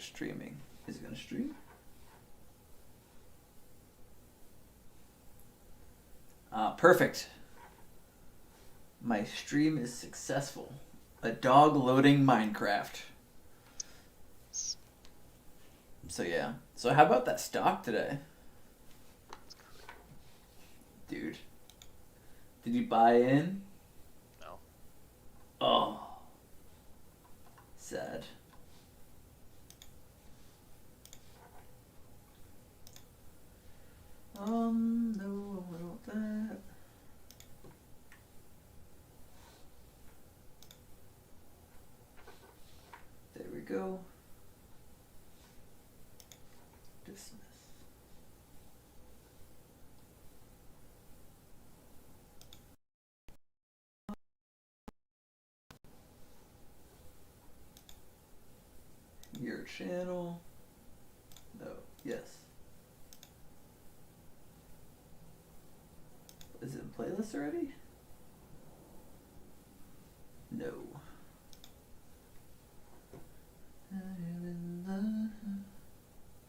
streaming. Is it gonna stream? Perfect. My stream is successful. A dog loading Minecraft. So yeah. So how about that stock today? Dude. Did you buy in? No. Oh. Sad. No, I don't want that. There we go. Dismiss. Your channel. No. Yes. Is it in playlist already? No.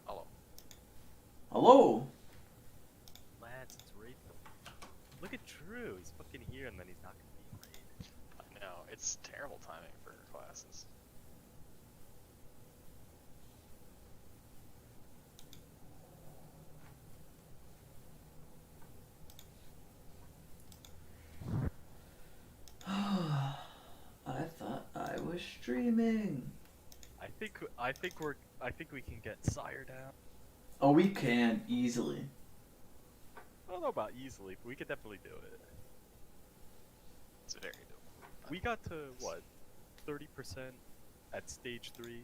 Hello. Hello. Lads, it's raid. Look at Drew. He's fucking here, and then he's not gonna be in raid. I know, it's terrible timing for classes. I thought I was streaming. I think we can get Sire down. Oh, we can easily. I don't know about easily, but we could definitely do it. It's very doable. We got to what, 30% at stage 3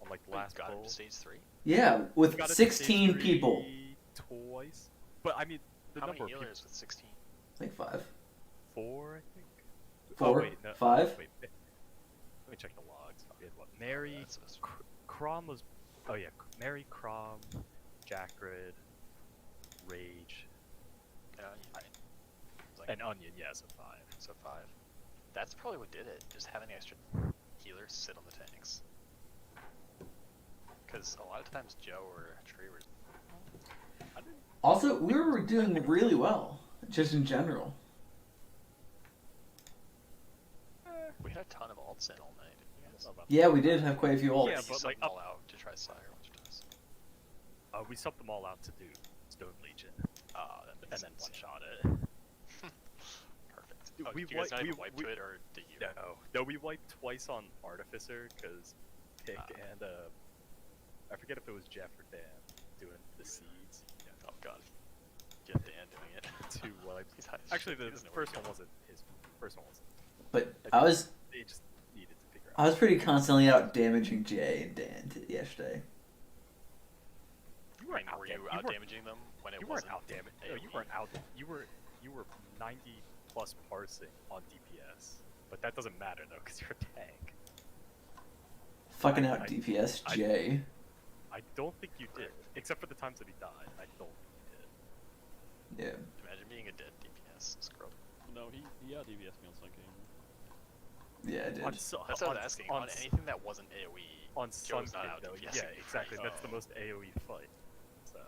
on like the last got him poll. to stage 3? Yeah, We with got it to 16 stage 3 people. twice. But I mean, the How number many of healers with 16? Like 5. 4, I think. 4? Oh, wait, no, 5? Wait, let me check the logs. We had what? Mary, That's supposed to Crom was. Oh yeah, Mary, Crom, Jackrid, Rage, be, right. It's like, and Onion. Yeah, so 5. so 5. That's probably what did it, just having extra healers sit on the tanks. Because a lot of times Joe or Tree were... Also, we were doing really well, just in general. We had a ton of alts in all night. Didn't we guys? Yeah, we did have quite a few ults. Yeah, You but subbed like them all out to try Sire once or twice. we subbed them all out to do Stone Legion, That and makes then sense, one yeah. shot it. Perfect. Dude, Oh, we do you guys wi- not we- even wipe we- to it, or do you? No, we wiped twice on Artificer because Pick and I forget if it was Jeff or Dan doing the seeds. Oh god. Get Dan doing it. 2 wipes. He's high as Actually, shit. He the doesn't know what first he's one doing. wasn't his. First one wasn't. But I I think was They just needed to figure I out. was pretty constantly out damaging Jay and Dan yesterday. You I weren't mean, were you out damaging them when it You weren't wasn't out damaging. No, you AoE? weren't out. You were 90 plus parsing on DPS, but that doesn't matter though because you're a tank. Fucking I- out I- DPS I- Jay. I don't think you did, except for the times that he died. I don't think you did. Yeah. Imagine being a dead DPS scrub. No, he out DVS me on Sun King. Yeah, I did. That's what I was asking. On anything that wasn't AoE, on Joe's not Sunken, out though. DPS-ing Yeah, me, exactly. right? That's the most AOE fight. So.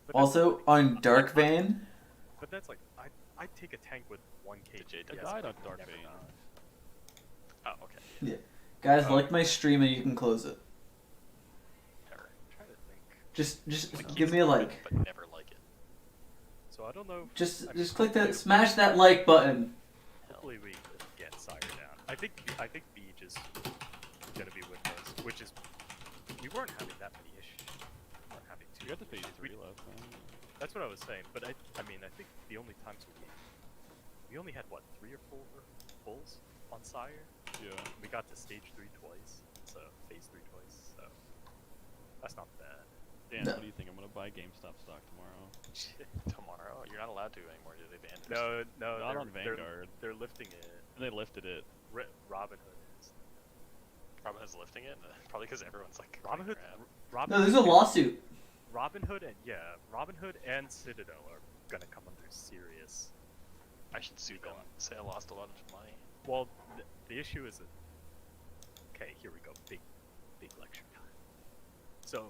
But that's Also, like- on Dark Van, But that's like I'd take a tank with 1k. Did Jay DPS, died on but Dark never Bane. died. Oh, okay. yeah. Guys, Oh. like my stream and you can close it. Never. I'm trying to think. Just Like, give me a like. But never like it. So I don't know. Just I mean, click that, smash that like button. Hopefully we get Sire down. I think Beej is gonna be with us, which is we weren't having that many issues. We weren't having You too got the many phase issues. 3 left, man. That's what I was saying, but I mean I think the only times we only had what 3 or 4 pulls on Sire. Yeah. We got to stage 3 twice, so phase 3 twice. So that's not bad. Dan, No. what do you think? I'm gonna buy GameStop stock tomorrow. Tomorrow? You're not allowed to anymore, do they ban it? No, Not they're, on Vanguard. They're lifting it. And they lifted it. Robin Hood is. Robinhood's lifting it? Probably because everyone's like, Robin Hood. crap. Robin No, there's a Hood- lawsuit. Robin Hood and Citadel are gonna come under serious. I should sue them. Say I lost a lot of money. Well, the issue is that here we go, big lecture time. So,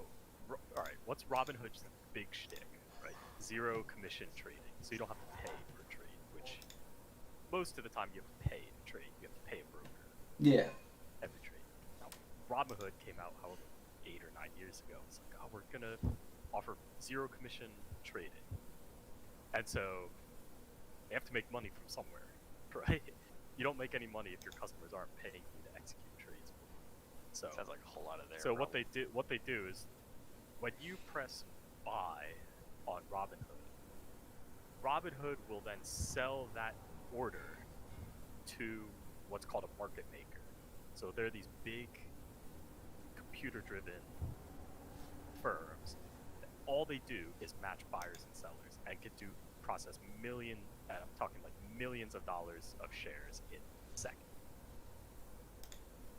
all right, what's Robinhood's big shtick, right? Zero commission trading, so you don't have to pay per trade, which most of the time you have to pay to trade. You have to pay a broker Yeah. every trade. Now, Robinhood came out, however, 8 or 9 years ago. It's like, oh, we're gonna offer zero commission trading, and so they have to make money from somewhere, right? You don't make any money if your customers aren't paying you to execute trades for you. So Sounds like a whole lot of their. so what they do is, when you press buy on Robinhood, Robinhood will then sell that order to what's called a market maker. So they're these big computer-driven firms that all they do is match buyers and sellers and can process and I'm talking like millions of dollars of shares in a second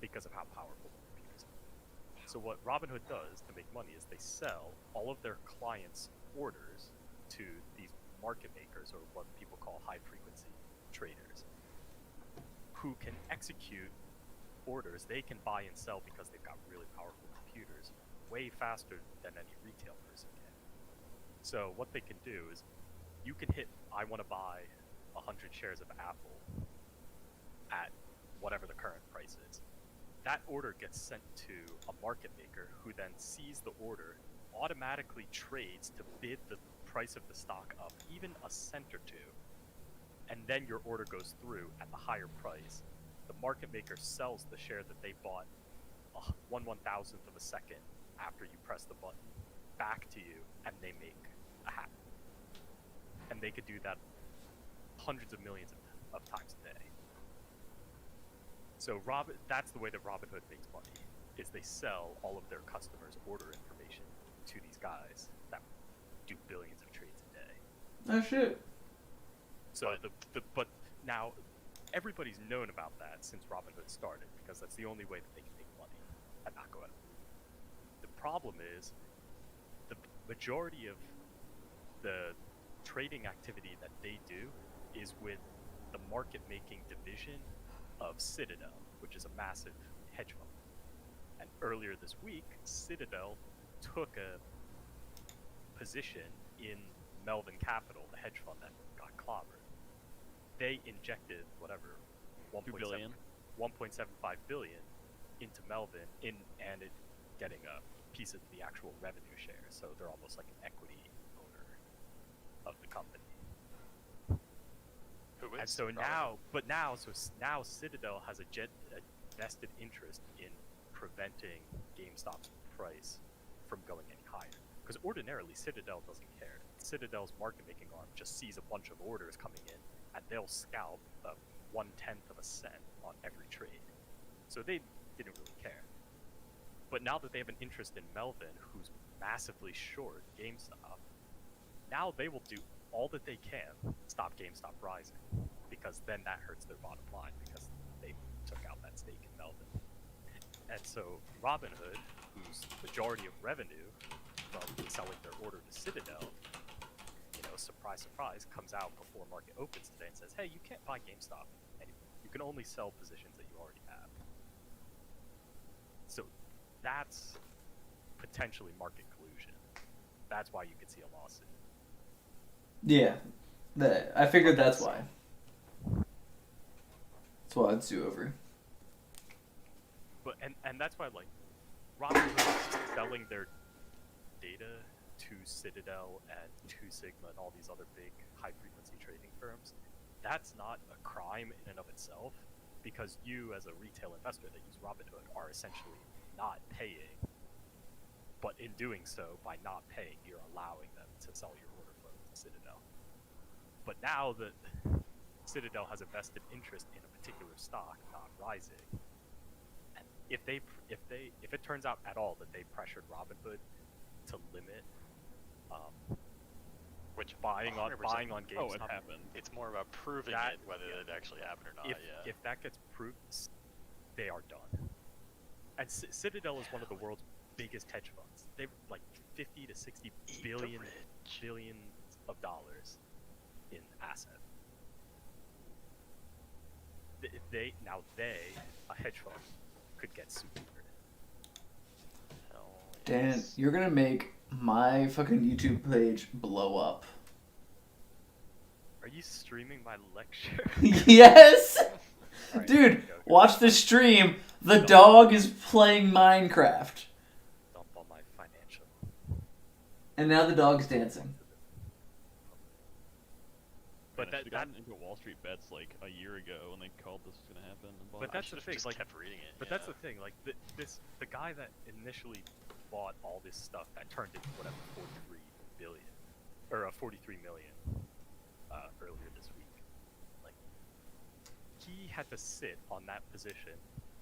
because of how powerful the computers are. So what Robinhood does to make money is they sell all of their clients' orders to these market makers, or what people call high-frequency traders, who can execute orders they can buy and sell because they've got really powerful computers way faster than any retail person can. So what they can do is, you can hit, I want to buy 100 shares of Apple at whatever the current price is. That order gets sent to a market maker who then sees the order, automatically trades to bid the price of the stock up even a cent or two, and then your order goes through at the higher price. The market maker sells the share that they bought 1/1000th of a second after you press the button back to you, and they make a hat. And they could do that hundreds of millions of times a day. So that's the way that Robinhood makes money, is they sell all of their customers' order information to these guys that do billions of trades a day. Oh shit. So but now everybody's known about that since Robinhood started, because that's the only way that they can make money and not go out of business. The problem is the majority of the trading activity that they do is with the market making division of Citadel, which is a massive hedge fund. And earlier this week, Citadel took a position in Melvin Capital, the hedge fund that got clobbered. They injected whatever 1.75 billion into Melvin and it getting a piece of the actual revenue share, so they're almost like an equity owner of the company. Who is? And so now Citadel has a vested interest in preventing GameStop's price from going any higher. Because ordinarily Citadel doesn't care. Citadel's market making arm just sees a bunch of orders coming in, and they'll scalp 1/10 of a cent on every trade. So they didn't really care. But now that they have an interest in Melvin, who's massively short GameStop, now they will do all that they can to stop GameStop rising, because then that hurts their bottom line, because they took out that stake in Melvin. And so Robinhood, whose majority of revenue from selling their order to Citadel, surprise, surprise, comes out before market opens today and says, hey, you can't buy GameStop anymore. You can only sell positions that you already have. So that's potentially market collusion. That's why you could see a lawsuit. Yeah. I figured that's why. That's why I'd sue over. But and that's why, like, Robinhood is selling their data to Citadel and to Sigma and all these other big high-frequency trading firms. That's not a crime in and of itself, because you, as a retail investor that use Robinhood, are essentially not paying. But in doing so, by not paying, you're allowing them to sell your order flow to Citadel. But now that Citadel has a vested interest in a particular stock not rising, and if it turns out at all that they pressured Robinhood to limit Which buying on 100%. GameStop, Oh, it happened. It's more about proving That- it, whether it actually happened or not. if that gets proved, they are done. And Citadel is one of the world's biggest hedge funds. They've like 50 to 60 billion of dollars in asset. A hedge fund, could get super. Hell Dan, yes. you're gonna make my fucking YouTube page blow up. Are you streaming my lecture? Yes! Alright, Dude, here we go. watch the stream. The dog is playing Minecraft. Dump on my financial. And now the dog's dancing. But Man, I should've that gotten into Wall Street Bets like a year ago when they called this was gonna happen. And bought But it. that's I the should've thing, just like- kept reading it. But yeah. that's the thing, like the guy that initially bought all this stuff that turned into whatever 43 billion or 43 million earlier this week, like he had to sit on that position,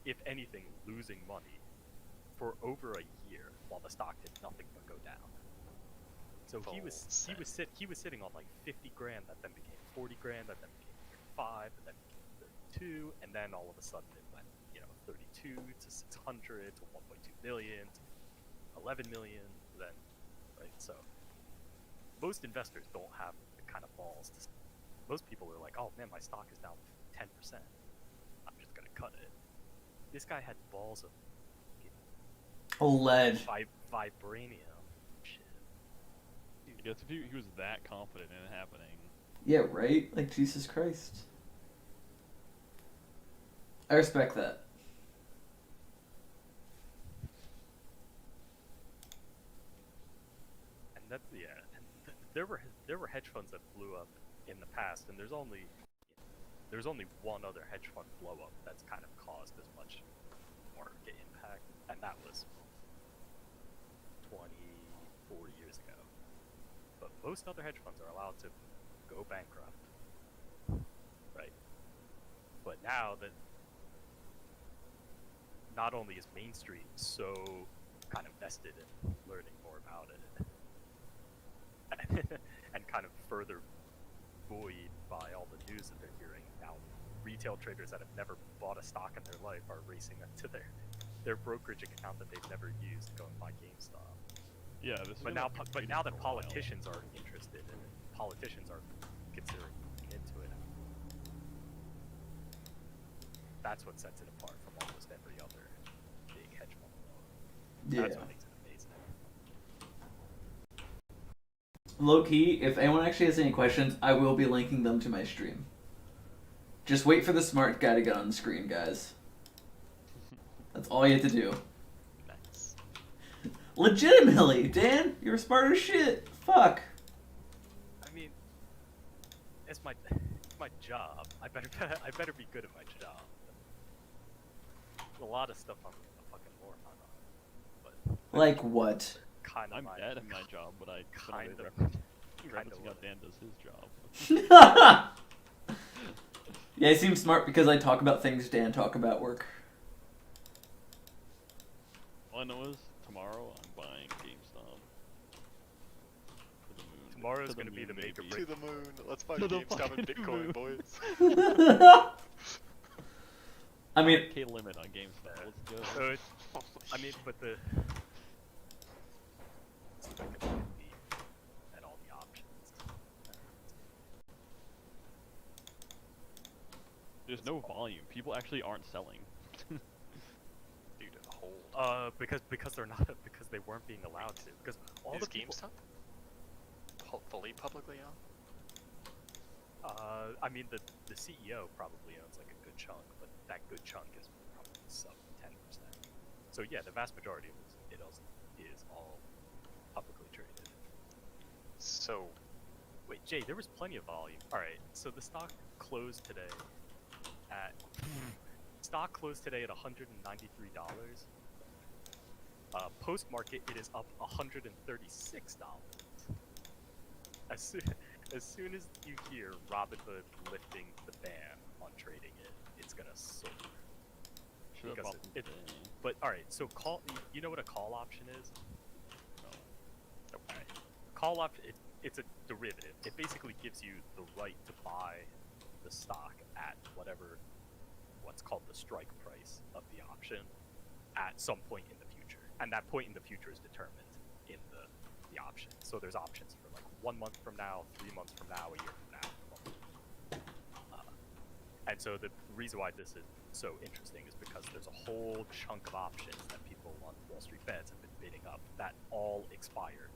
if anything, losing money for over a year while the stock did nothing but go down. So he was sitting on like 50 grand that then became 40 grand that then became 35 and then became 32 and then all of a sudden it went 32 to 600 to 1.2 million to 11 million then, right? So most investors don't have the kind of balls to. Most people are like, oh man, my stock is down 10%. I'm just gonna cut it. This guy had balls of Lead. vibranium. Shit. I guess if he was that confident in it happening, Yeah, right? Like, Jesus Christ. I respect that. And that, yeah, and there were hedge funds that blew up in the past, and there's only one other hedge fund blow up that's kind of caused as much market impact, and that was 40 years ago. But most other hedge funds are allowed to go bankrupt, right? But now that not only is Main Street so kind of vested in learning more about it, and kind of further buoyed by all the news that they're hearing now, retail traders that have never bought a stock in their life are racing to their brokerage account that they've never used to go and buy GameStop. yeah. This is But gonna now, be but now that for a while. politicians are interested in it, politicians are considering looking into it. That's what sets it apart from almost every other big hedge fund. Yeah. That's what makes it amazing. Low key, if anyone actually has any questions, I will be linking them to my stream. Just wait for the smart guy to get on the screen, guys. That's all you have to do. Nice. Legitimately, Dan, you're smart as shit. Fuck. I mean, it's my job. I better be good at my job. There's a lot of stuff I'm a fucking moron on, but Like what? kind of I'm bad at my job, but I kind of- referencing how love it. Dan does his job. Yeah, I seem smart because I talk about things Dan talk about work. All I know is tomorrow I'm buying GameStop. To the moon. Tomorrow's To the gonna be moon, the make or baby. To the moon. Let's buy To the GameStop and fucking Bitcoin, moon. boys. I mean, K limit on GameStop. Let's go. So it's, I mean, but the at all the options. There's no volume. People actually aren't selling. Dude, hold. Because they're not because they weren't being allowed to because all Is the people. GameStop fully publicly owned? I mean the CEO probably owns like a good chunk, but that good chunk is probably sub 10%. So yeah, the vast majority of it is all publicly traded. So, Wait, Jay, there was plenty of volume. All right, so the stock closed today at $193. Post market, it is up $136. As soon as you hear Robinhood lifting the ban on trading it, it's gonna soar. Should have Because bought them it- today. But all right, so call. You know what a call option is? No. Okay. Call option. It's a derivative. It basically gives you the right to buy the stock at what's called the strike price of the option at some point in the future, and that point in the future is determined in the option. So there's options for like 1 month from now, 3 months from now, a year from now. And so the reason why this is so interesting is because there's a whole chunk of options that people on Wall Street Bets have been bidding up that all expire.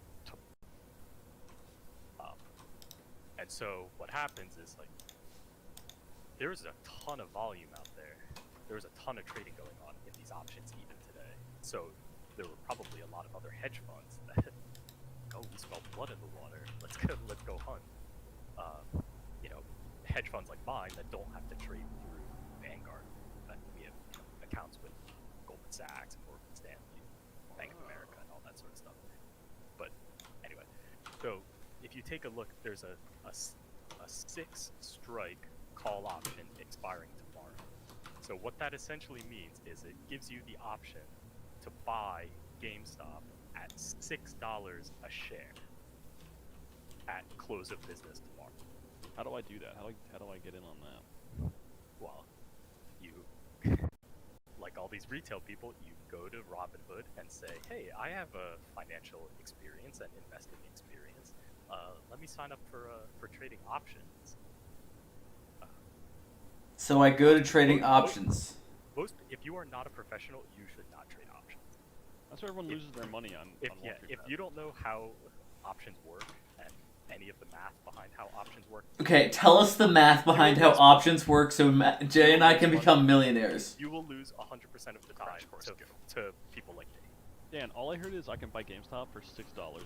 And so what happens is, like, there's a ton of volume out there. There was a ton of trading going on in these options even today. So there were probably a lot of other hedge funds that, oh, we smell blood in the water. Let's go hunt. You know, hedge funds like mine that don't have to trade through Vanguard, but we have, you know, accounts with Goldman Sachs and Morgan Stanley, Bank of America, and all that sort of stuff. But anyway, so if you take a look, there's a 6-strike call option expiring tomorrow. So what that essentially means is it gives you the option to buy GameStop at $6 a share at close of business tomorrow. How do I do that? How do I get in on that? Well, you, like all these retail people, you go to Robinhood and say, hey, I have a financial experience and investing experience. Let me sign up for trading options. So I go to trading options. If you are not a professional, you should not trade options. That's where everyone loses their money on. If on Wall Street if Bets. you don't know how options work and any of the math behind how options work, Okay, tell us the math behind how options work so Jay and I can become millionaires. you will lose 100% of the time Crash course to people like me. Dan, all I heard is I can buy GameStop for $6 tomorrow.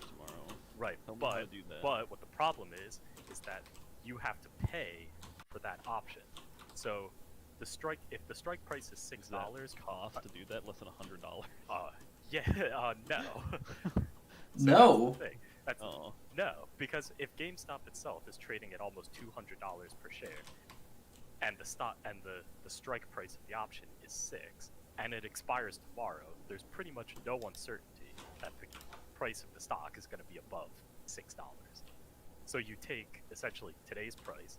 Right, Tell me how to do that. but what the problem is that you have to pay for that option. So if the strike price is $6, Does that cost to do that less than $100? yeah, no. So No. That's the thing. Oh. No, because if GameStop itself is trading at almost $200 per share, and the strike price of the option is 6, and it expires tomorrow, there's pretty much no uncertainty that the price of the stock is going to be above $6. So you take essentially today's price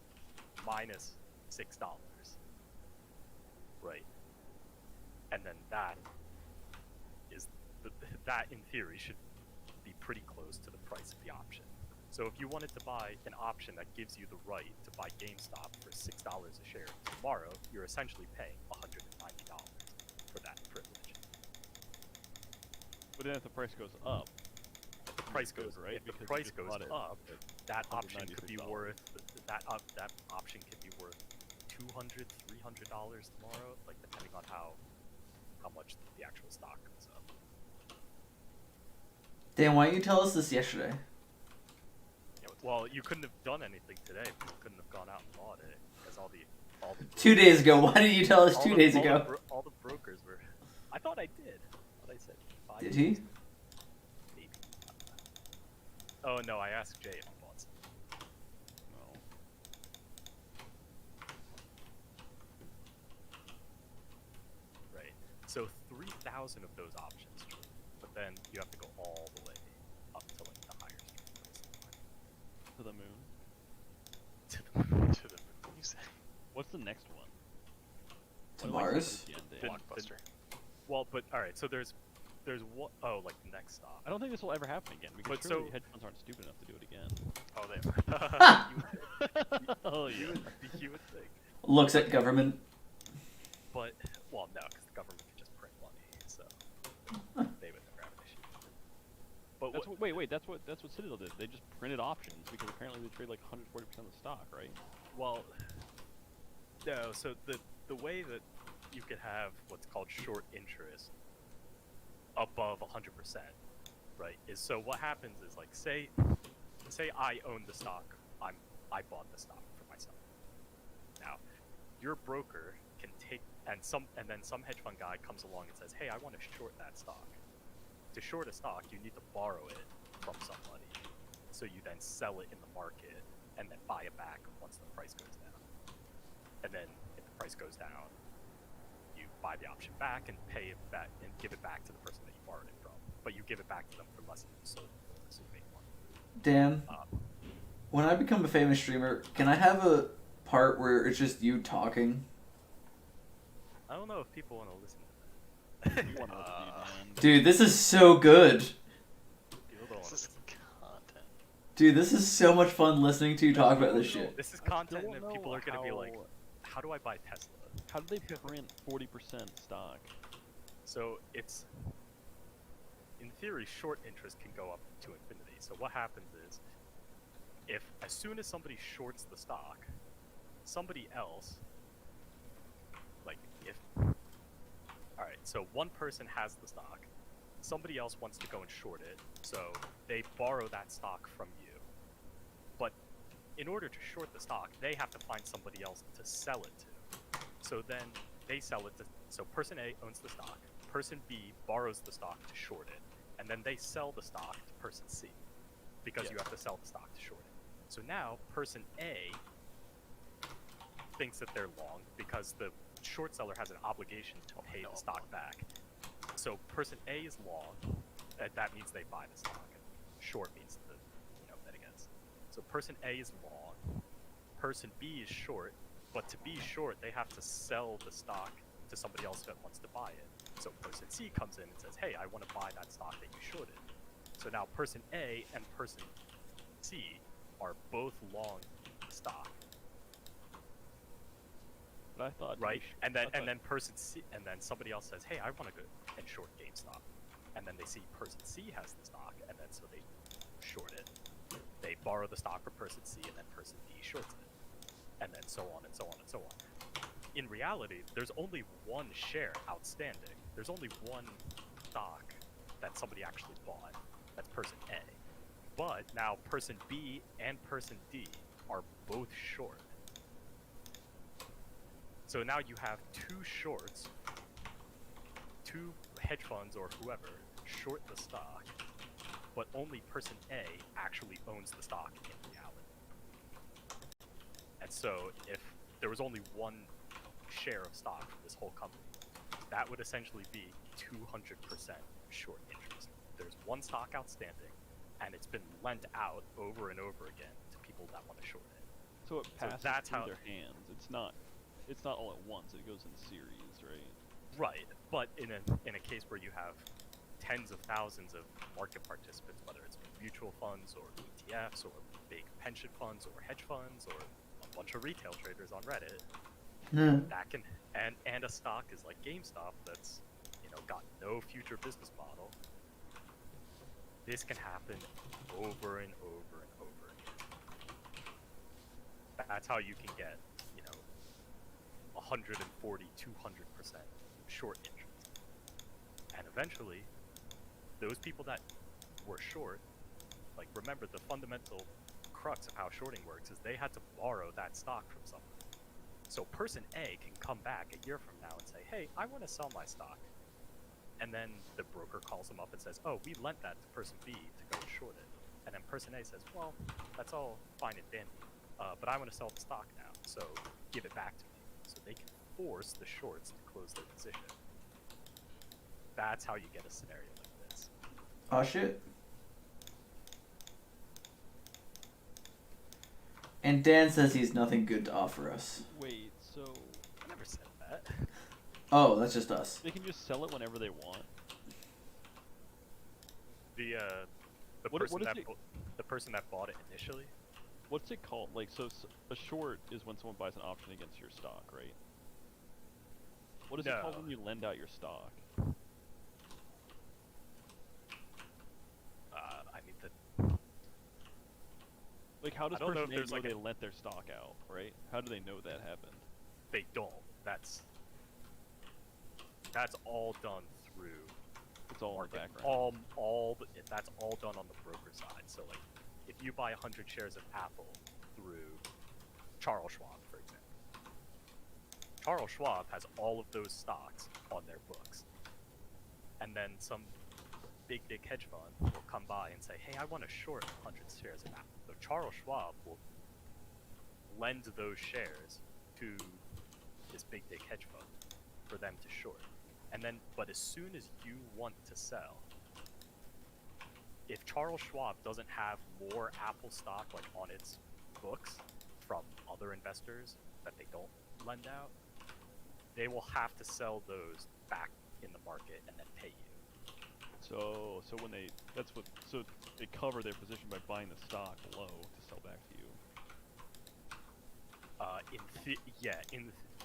minus $6, right? And then that in theory should be pretty close to the price of the option. So if you wanted to buy an option that gives you the right to buy GameStop for $6 a share tomorrow, you're essentially paying $190 for that privilege. But then if the price goes up, If the price goes right? if the Because you price just goes bought it up, that option could be $196. worth that option could be worth $200, $300 tomorrow, like depending on how much the actual stock goes up. Dan, why didn't you tell us this yesterday? Well, you couldn't have done anything today. You couldn't have gone out and bought it because all the 2 days ago. Why didn't you tell us all 2 the- days all the ago? all the brokers were. I thought I did. I thought I said 5 Did days he? ago. Maybe. Oh no, I asked Jay if he bought some. no. Right. So 3,000 of those options, but then you have to go all the way up to like the higher strike price. To the moon. To the moon. What do you say? What's the next one? To What do I Mars? say at the end, Dan? Blockbuster. Well, but all right. So there's what? Oh, like the next stop. I don't think this will ever happen again because But surely so- hedge funds aren't stupid enough to do it again. Oh, they are. Oh you, yeah. you would think. Looks at government. But, well, no, because the government can just print money, so they would never have an issue. But That's what, wait, that's what Citadel did. They just printed options because apparently they trade like 140% of the stock, right? well, no, so the way that you could have what's called short interest above 100%, right, is so what happens is, like, say I own the stock, I bought the stock for myself. Now, your broker can take, and then some hedge fund guy comes along and says, hey, I want to short that stock. To short a stock, you need to borrow it from somebody. So you then sell it in the market and then buy it back once the price goes down. And then if the price goes down, you buy the option back and pay it back and give it back to the person that you borrowed it from. But you give it back to them for less than you sold it for, so you make money. Dan, when I become a famous streamer, can I have a part where it's just you talking? I don't know if people want to listen to that. You want to know what to do, man. Dude, this is so good. People don't want This to is content. Dude, this is so much fun listening to you talk about this listen. shit. This is I still content don't that know people are going to be like, how do I buy Tesla? How do they print 40% stock? So it's, in theory, short interest can go up to infinity. So what happens is, if as soon as somebody shorts the stock, somebody else, like if, all right, so one person has the stock, somebody else wants to go and short it, so they borrow that stock from you. But in order to short the stock, they have to find somebody else to sell it to. So then they sell it to, so person A owns the stock, person B borrows the stock to short it, and then they sell the stock to person C, because you have to sell the stock to short it. So now person A thinks that they're long because the short seller has an obligation to pay the stock back. So person A is long, that means they buy the stock. Short means the, bet against. So person A is long, person B is short, but to be short, they have to sell the stock to somebody else that wants to buy it. So person C comes in and says, hey, I want to buy that stock that you shorted. So now person A and person C are both long stock, But I thought right? And then person C, and then somebody else says, hey, I want to go and short GameStop. And then they see person C has the stock, and then so they short it. They borrow the stock from person C, and then person D shorts it. And then so on and so on and so on. In reality, there's only one share outstanding. There's only one stock that somebody actually bought. That's person A. But now person B and person D are both short. So now you have two shorts, two hedge funds or whoever short the stock, but only person A actually owns the stock in reality. And so if there was only one share of stock for this whole company, that would essentially be 200% short interest. There's one stock outstanding, and it's been lent out over and over again to people that want to short it. So it passes that's through how- their hands. It's not all at once. It goes in series, right? Right, but in a case where you have tens of thousands of market participants, whether it's mutual funds or ETFs or big pension funds or hedge funds or a bunch of retail traders on Reddit, that can and a stock is like GameStop that's got no future business model. This can happen over and over and over again. That's how you can get 140, 200% short interest. And eventually, those people that were short, like remember the fundamental crux of how shorting works is they had to borrow that stock from someone. So person A can come back a year from now and say, hey, I want to sell my stock. And then the broker calls them up and says, oh, we lent that to person B to go and short it. And then person A says, well, that's all fine and dandy, but I want to sell the stock now, so give it back to me. So they can force the shorts to close their position. That's how you get a scenario like this. Oh shit. And Dan says he's nothing good to offer us. Wait, so I never said that. Oh, that's just us. they can just sell it whenever they want? The What person is that it? the person that bought it initially. What's it called? Like, so a short is when someone buys an option against your stock, right? What is it called No. when you lend out your stock? I mean the Like, how does I don't know person if A there's know like they a- lent their stock out, right? How do they know that happened? they don't. That's all done through It's all in the market. background. That's all done on the broker side. So like, if you buy 100 shares of Apple through Charles Schwab, for example, Charles Schwab has all of those stocks on their books, and then some big hedge fund will come by and say, hey, I want to short 100 shares of Apple. So Charles Schwab will lend those shares to this big hedge fund for them to short. And then, but as soon as you want to sell, if Charles Schwab doesn't have more Apple stock like on its books from other investors that they don't lend out, they will have to sell those back in the market and then pay you. So when so they cover their position by buying the stock low to sell back to you.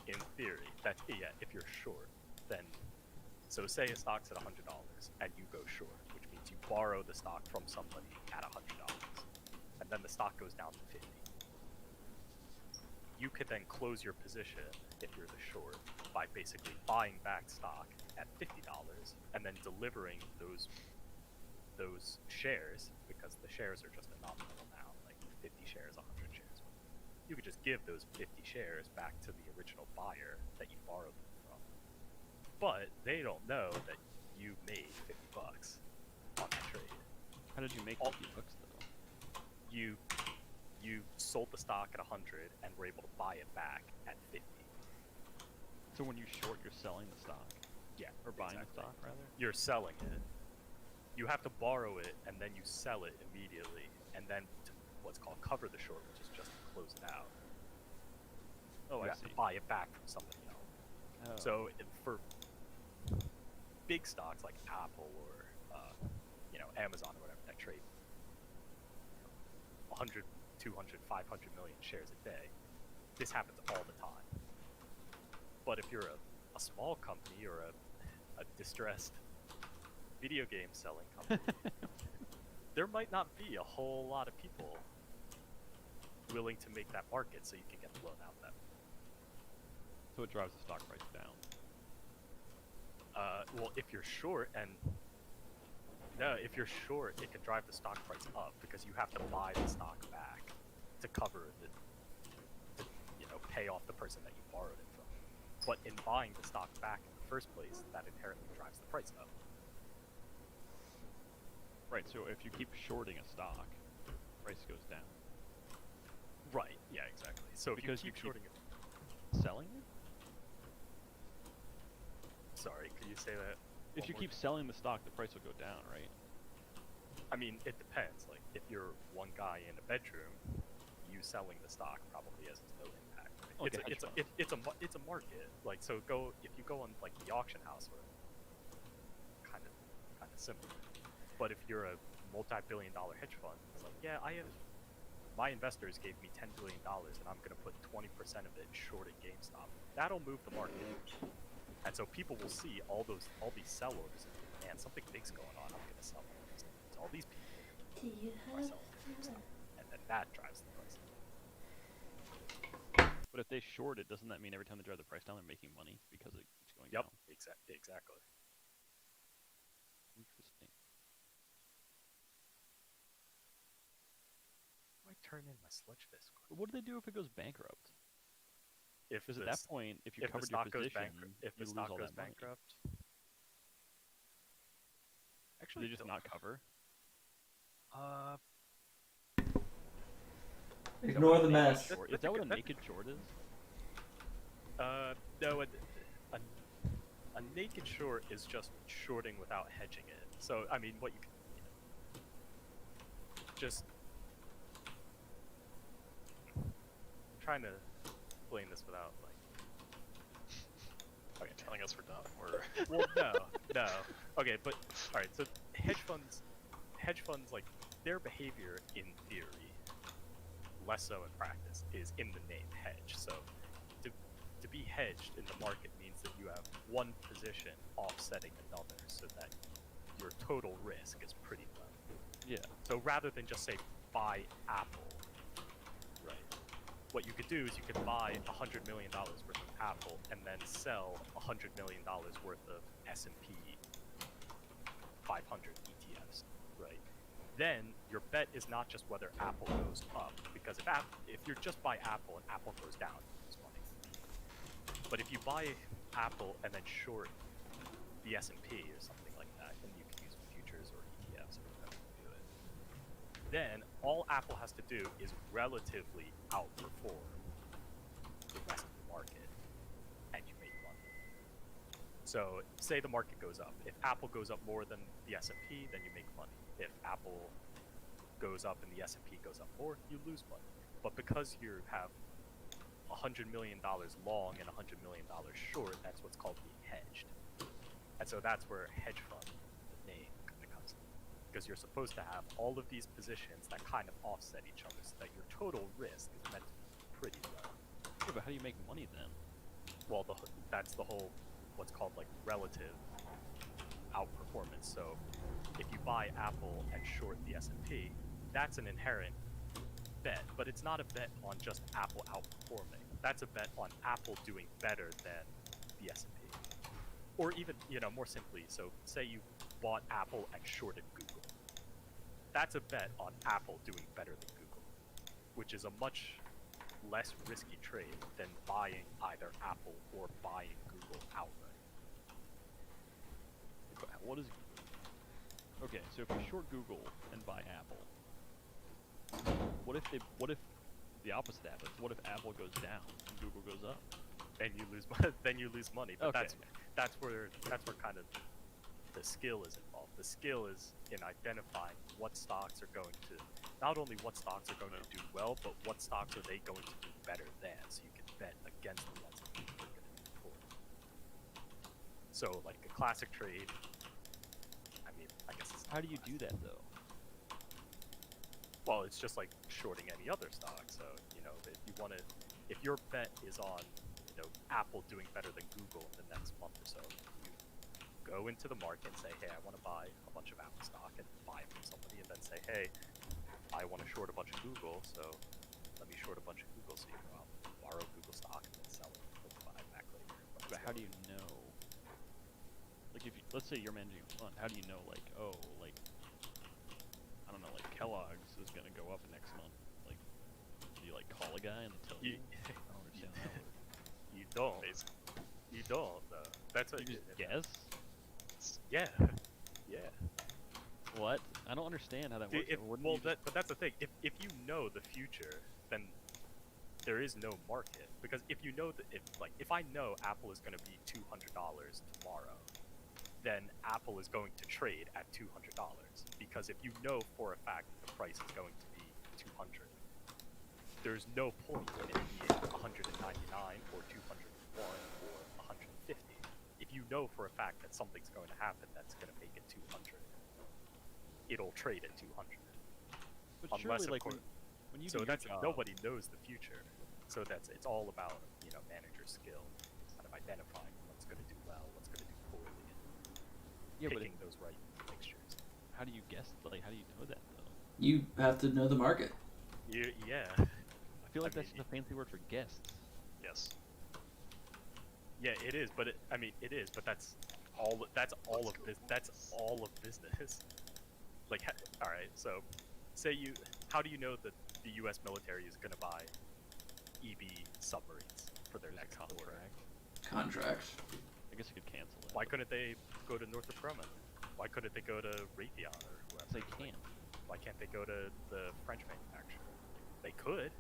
In theory, if you're short, then so say a stock's at $100 and you go short, which means you borrow the stock from somebody at $100, and then the stock goes down to 50. You could then close your position if you're the short by basically buying back stock at $50 and then delivering those shares, because the shares are just a nominal amount, like 50 shares, 100 shares. You could just give those 50 shares back to the original buyer that you borrowed them from. But they don't know that you made $50 on that trade. How did you make $50 though? You sold the stock at 100 and were able to buy it back at 50. So when you short, you're selling the stock? Yeah, Or buying exactly. the stock, rather? You're selling it. You have to borrow it and then you sell it immediately, and then to what's called cover the short, which is just to close it out. Oh, You I have see. to buy it back from somebody else. Oh. So for big stocks like Apple or Amazon or whatever that trade 100, 200, 500 million shares a day, this happens all the time. But if you're a small company or a distressed video game selling company, there might not be a whole lot of people willing to make that market, so you can get blown out that way. So it drives the stock price down. Well, if you're short, it can drive the stock price up because you have to buy the stock back to cover pay off the person that you borrowed it from. But in buying the stock back in the first place, that inherently drives the price up. Right, so if you keep shorting a stock, price goes down. Right. Yeah. Exactly. So Because if you you keep keep shorting it, selling it? sorry, could you say that? If one you more keep time? selling the stock, the price will go down, right? I mean, it depends. Like, if you're one guy in a bedroom, you selling the stock probably has no impact. Right? Okay, It's a market. Like, so if you go on like the auction house, or kind of simple. But if you're a multi-billion-dollar hedge fund, it's like, yeah, my investors gave me $10 billion, and I'm going to put 20% of it short at GameStop. That'll move the market. And so people will see all these sell orders, and man, something big's going on. I'm going to sell all these things. All these people are selling GameStop, and then that drives the price. But if they short it, doesn't that mean every time they drive the price down, they're making money because it keeps going Yep, down? exactly. Interesting. I turn in my Sludge Fist. But what do they do if it goes bankrupt? If Because at that point, if you if the covered your stock goes position, bankrupt, if you the lose stock all goes that money. bankrupt, Do actually, they just not cover? Ignore the mess. Short. Is that what a naked short is? No, a naked short is just shorting without hedging it. So, I mean, what you can just I'm trying to explain this without like. Are you telling us we're dumb? Or Well, no. Okay, but all right. So hedge funds, like their behavior in theory, less so in practice, is in the name hedge. So to be hedged in the market means that you have one position offsetting another, so that your total risk is pretty low. Yeah. So rather than just say buy Apple, right? What you could do is you could buy $100 million worth of Apple and then sell $100 million worth of S&P 500 ETFs, right? Then your bet is not just whether Apple goes up, because if you just buy Apple and Apple goes down, you lose money. But if you buy Apple and then short the S&P or something like that, then you can use futures or ETFs or whatever to do it. Then all Apple has to do is relatively outperform the rest of the market, and you make money. So say the market goes up. If Apple goes up more than the S&P, then you make money. If Apple goes up and the S&P goes up more, you lose money. But because you have $100 million long and $100 million short, that's what's called being hedged. And so that's where hedge fund, the name, kind of comes in. Because you're supposed to have all of these positions that kind of offset each other, so that your total risk is meant to be pretty low. Yeah, but how do you make money then? Well, that's the whole what's called like relative outperformance. So if you buy Apple and short the S&P, that's an inherent bet, but it's not a bet on just Apple outperforming. That's a bet on Apple doing better than the S&P. Or even, more simply, so say you bought Apple and shorted Google. That's a bet on Apple doing better than Google, which is a much less risky trade than buying either Apple or buying Google outright. What is... Okay, so if you short Google and buy Apple, what if the opposite happens? What if Apple goes down and Google goes up? Then you lose money. But Okay. that's where kind of the skill is involved. The skill is in identifying what stocks are going to, not only what stocks are going to do well, but what stocks are they going to do better than, so you can bet against the ones that are going to do poor. So like a classic trade, I mean, I guess it's How do you do that though? Well, it's just like shorting any other stock. So, if your bet is on, Apple doing better than Google in the next month or so, you go into the market and say, hey, I want to buy a bunch of Apple stock and buy it from somebody, and then say, hey, I want to short a bunch of Google, so let me short a bunch of Google, so you go out, borrow Google stock, and then sell it and buy it back later. But how do you know? Like, let's say you're managing a fund, how do you know, like, I don't know, like Kellogg's is gonna go up next month? Like, do you like call a guy and they tell you? I don't understand how that works. You don't. Basically. You don't. That's what You just guess? Yeah. Yeah. What? I don't understand how that works. But that's the thing. If you know the future, then there is no market. Because if you know if I know Apple is going to be $200 tomorrow, then Apple is going to trade at $200. Because if you know for a fact that the price is going to be 200, there's no point in it being 199 or 201 or 150. If you know for a fact that something's going to happen that's going to make it 200, it'll trade at 200. But Unless, surely, of like, course, when you so do your that's job, nobody knows the future. So it's all about manager skill, kind of identifying what's going to do well, what's going to do poorly, and yeah, but picking those right mixtures. how do you guess? Like, how do you know that though? You have to know the market. Yeah. I feel like I that's mean, just a fancy word for guests. Yes. Yeah, it is, but it is, but that's all of business. Like, all right, so how do you know that the U.S. military is going to buy EB submarines for their There's a next war? Contract. I guess you could cancel it. Why couldn't they go to Northrop Grumman? Why couldn't they go to Raytheon or whoever? They can't. Why can't they go to the French manufacturer? They could.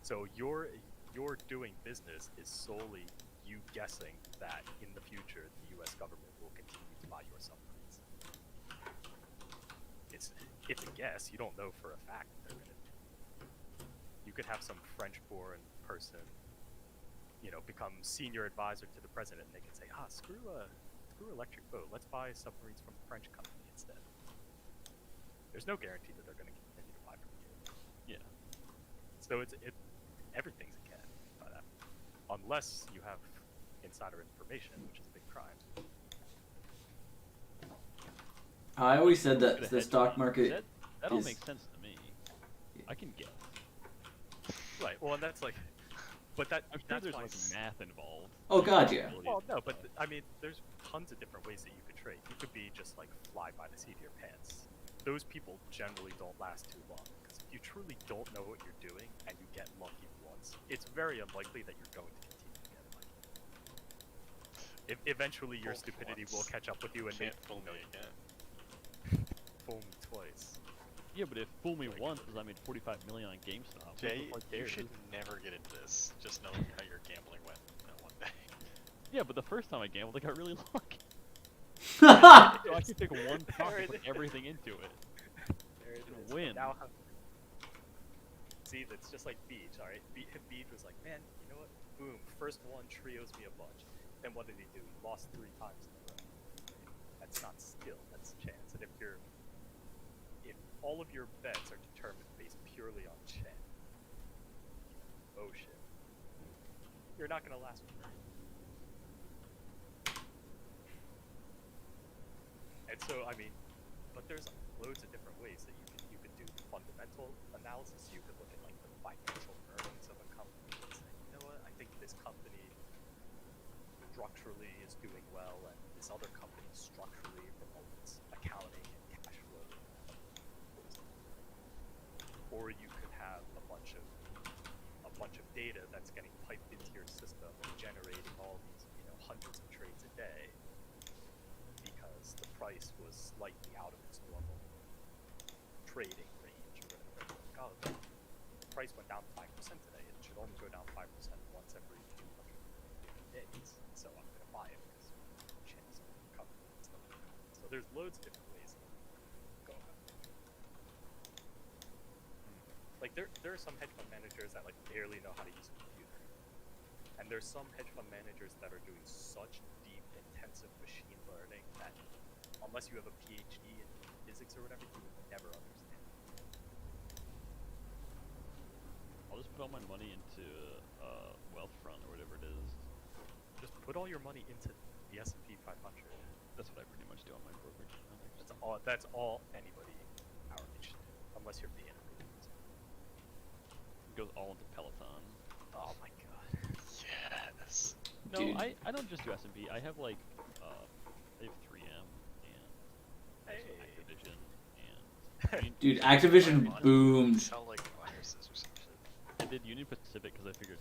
So your doing business is solely you guessing that in the future the U.S. government will continue to buy your submarines. It's a guess. You don't know for a fact that they're gonna. You could have some French-born person, become senior advisor to the president, and they can say, screw Electric Boat. Let's buy submarines from a French company instead. There's no guarantee that they're going to continue to buy from you. Yeah. So everything's a guess by that, unless you have insider information, which is a big crime. I always said that Could've the hedged stock it. market That all is- makes sense to me. I can guess. Right. Well, and that's like, but I'm sure that's there's fine. like math involved. Oh god, yeah. Well, no, but I mean, there's tons of different ways that you could trade. You could be just like fly by the seat of your pants. Those people generally don't last too long, because if you truly don't know what you're doing and you get lucky once, it's very unlikely that you're going to continue to get lucky. Eventually, your Fool me stupidity once. will catch up with you and Can't make fool me again. fool me twice. Yeah, but if fool me once is I made 45 million on GameStop. Jay, what the fuck you cares? should never get into this. Just knowing how your gambling went that one day. Yeah, but the first time I gambled, I got really lucky. Ha So I could pick one stock There and put it is. everything into it. There it Gonna is. win. Now, see, that's just like Beach, alright? Beach was like, man, you know what? Boom, first one trios me a bunch. Then what did he do? He lost 3 times in a row. That's not skill, that's chance. And if all of your bets are determined based purely on chance, oh shit, you're not gonna last very. And so, I mean, but there's loads of different ways that you could do fundamental analysis. You could look at like the financial earnings of a company and say, you know what, I think this company structurally is doing well, and this other company structurally, from all its accounting and cash flow, or you could have a bunch of data that's getting piped into your system and generating all these, you know, hundreds of trades a day, because the price was slightly out of its normal trading range or whatever. Like, oh, the price went down 5% today. It should only go down 5% once every 250 days. So I'm going to buy it because chance of recovery and stuff like that. So there's loads of different ways to go about it. Like there are some hedge fund managers that like barely know how to use a computer. And there's some hedge fund managers that are doing such deep, intensive machine learning that unless you have a PhD in physics or whatever, you would never understand. I'll just put all my money into Wealthfront or whatever it is. Just put all your money into the S&P 500. That's what I pretty much do on my brokerage. That's all anybody our age should do, unless you're being. It goes all into Peloton. Oh my god. Yes. No, Dude. I don't just do S&P. I have like I have 3M and also Activision and Dude, Activision boomed. Sell like viruses or some shit. I did Union Pacific because I figured